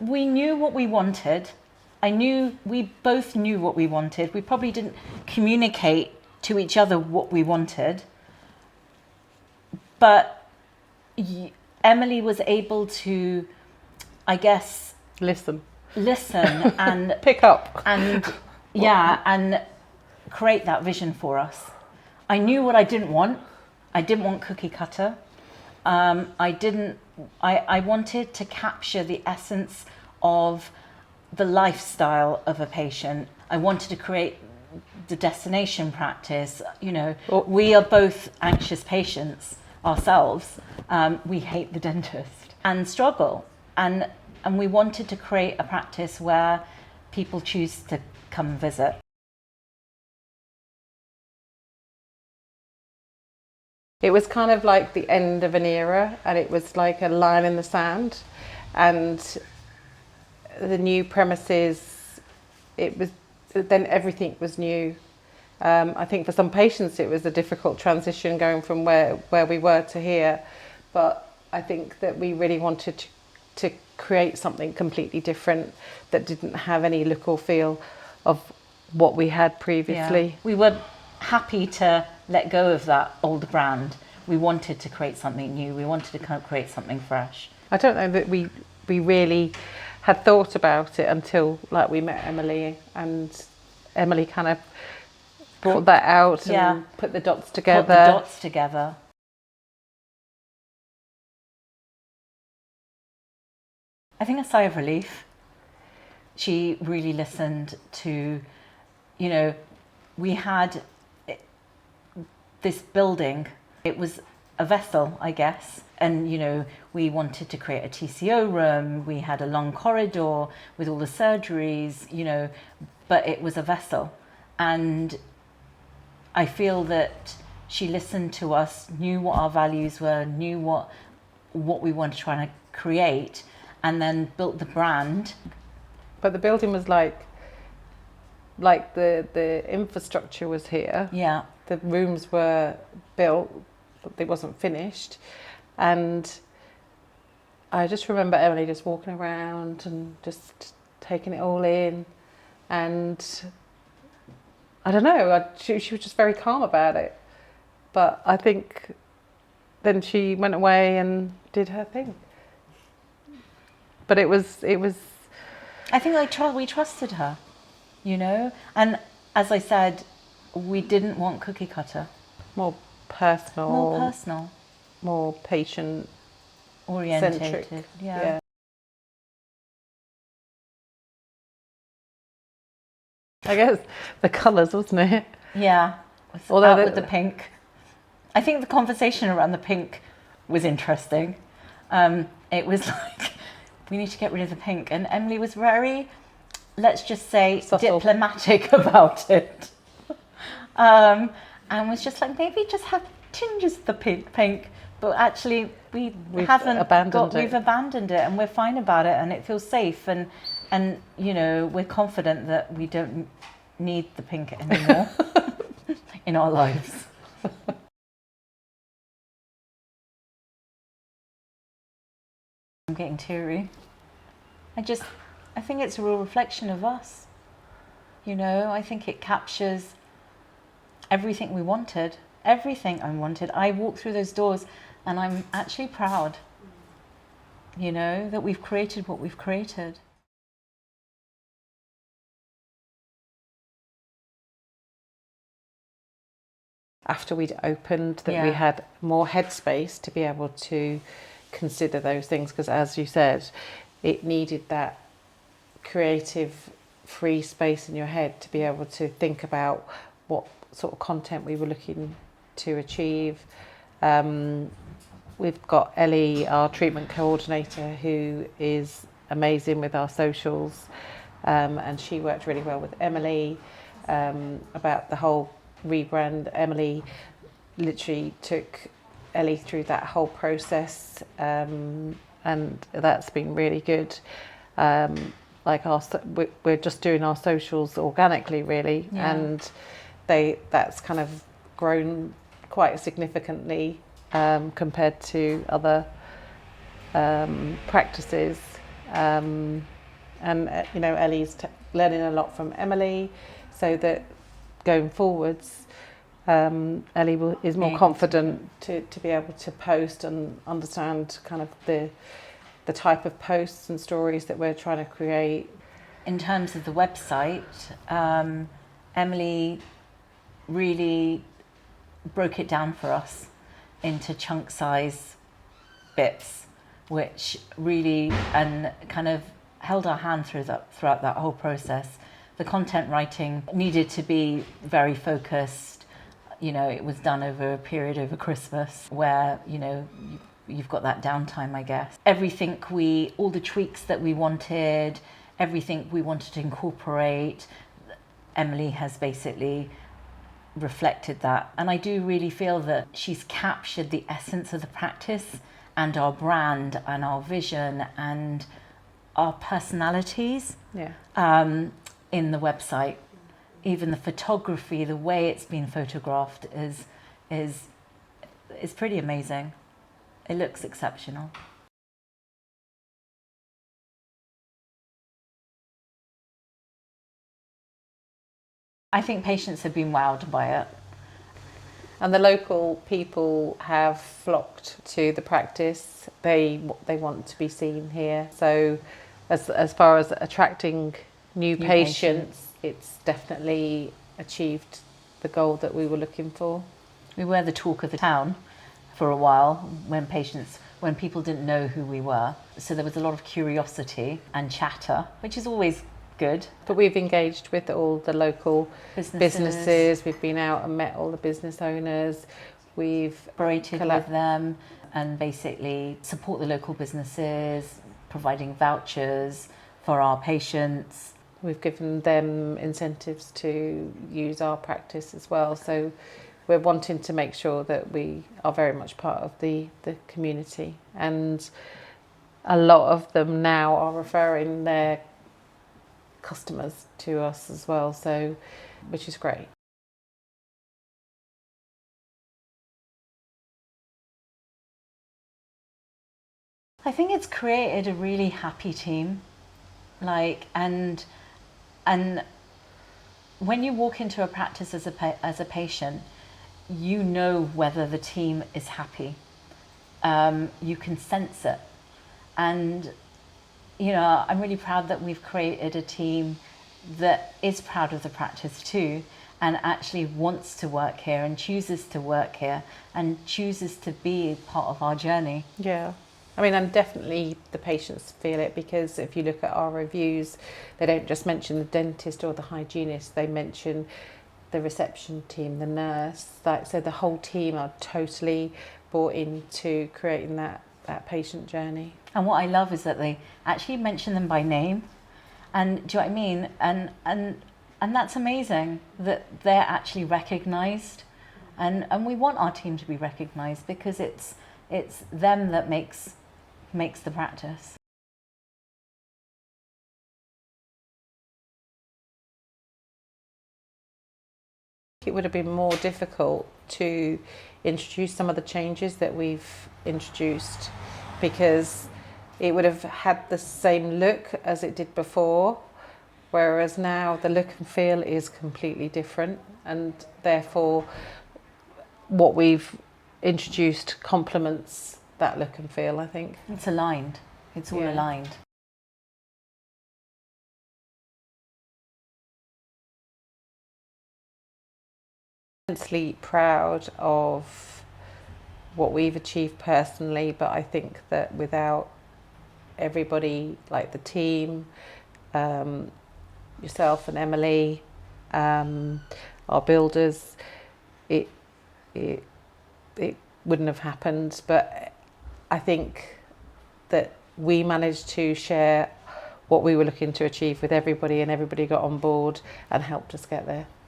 We knew what we wanted. We both knew what we wanted. We probably didn't communicate to each other what we wanted. But Emily was able to, I guess, listen and pick up and and create that vision for us. I knew what I didn't want. I didn't want cookie cutter. I wanted to capture the essence of the lifestyle of a patient. I wanted to create the destination practice. We are both anxious patients ourselves. We hate the dentist and struggle. And we wanted to create a practice where people choose to come visit. It was kind of like the end of an era, and it was like a line in the sand. And the new premises, then everything was new. I think for some patients it was a difficult transition going from where we were to here, but I think that we really wanted to create something completely different that didn't have any look or feel of what we had previously. Yeah. We were happy to let go of that old brand. We wanted to create something new. We wanted to create something fresh. I don't know that we really had thought about it until we met Emily, and Emily kind of brought that out and put the dots together. I think a sigh of relief. She really listened to, we had this building. It was a vessel, I guess. And, we wanted to create a TCO room. We had a long corridor with all the surgeries, but it was a vessel. And I feel that she listened to us, knew what our values were, knew what we wanted to try to create, and then built the brand. But the building was like the infrastructure was here. Yeah. The rooms were built, but they wasn't finished. And I just remember Emily just walking around and just taking it all in. And I don't know, she was just very calm about it. But I think then she went away and did her thing. But it was. I think we trusted her, And as I said, we didn't want cookie cutter. More personal. More patient orientated. Centric. Yeah. I guess the colours, wasn't it? Yeah. Although with the pink. I think the conversation around the pink was interesting. It was like, we need to get rid of the pink. And Emily was very, let's just say, subtle, diplomatic about it. And was just like, maybe just have tinges of the pink. But actually, we've abandoned it, and we're fine about it, and it feels safe. And we're confident that we don't need the pink anymore in our lives. I'm getting teary. I think it's a real reflection of us. I think it captures everything we wanted, everything I wanted. I walked through those doors and I'm actually proud, that we've created what we've created. After we'd opened, that we had more headspace to be able to consider those things, because as you said, it needed that creative free space in your head to be able to think about what sort of content we were looking to achieve. We've got Ellie, our treatment coordinator, who is amazing with our socials, and she worked really well with Emily about the whole rebrand. Emily literally took Ellie through that whole process, and that's been really good. We're just doing our socials organically, really, and that's kind of grown quite significantly compared to other practices, And Ellie's learning a lot from Emily, so that going forwards, Ellie is more confident to be able to post and understand kind of the type of posts and stories that we're trying to create. In terms of the website, Emily really broke it down for us into chunk size bits, which really and kind of held our hand throughout that whole process. The content writing needed to be very focused. It was done over a period over Christmas where, you've got that downtime, I guess. All the tweaks that we wanted, everything we wanted to incorporate, Emily has basically reflected that. And I do really feel that she's captured the essence of the practice and our brand and our vision and our personalities in the website. Even the photography, the way it's been photographed is pretty amazing. It looks exceptional. I think patients have been wowed by it. And the local people have flocked to the practice. They want to be seen here. So as far as attracting new patients, it's definitely achieved the goal that we were looking for. We were the talk of the town for a while when people didn't know who we were. So there was a lot of curiosity and chatter, which is always good. But we've engaged with all the local businesses. We've been out and met all the business owners. We've collaborated with them and basically support the local businesses, providing vouchers for our patients. We've given them incentives to use our practice as well. So we're wanting to make sure that we are very much part of the community. And a lot of them now are referring their customers to us as well, so which is great. I think it's created a really happy team, and when you walk into a practice as a patient, you know whether the team is happy. You can sense it, and I'm really proud that we've created a team that is proud of the practice too, and actually wants to work here and chooses to work here and chooses to be part of our journey. Yeah. And definitely the patients feel it, because if you look at our reviews, they don't just mention the dentist or the hygienist, they mention the reception team, the nurse. So the whole team are totally bought into creating that patient journey. And what I love is that they actually mention them by name. And do you know what I mean? And that's amazing that they're actually recognised. And we want our team to be recognised, because it's them that makes the practice. It would have been more difficult to introduce some of the changes that we've introduced, because it would have had the same look as it did before, whereas now the look and feel is completely different, and therefore what we've introduced complements that look and feel, I think. It's aligned. It's all aligned. Immensely proud of what we've achieved personally, but I think that without everybody, like the team, yourself and Emily, our builders, it wouldn't have happened. But I think that we managed to share what we were looking to achieve with everybody, and everybody got on board and helped us get there.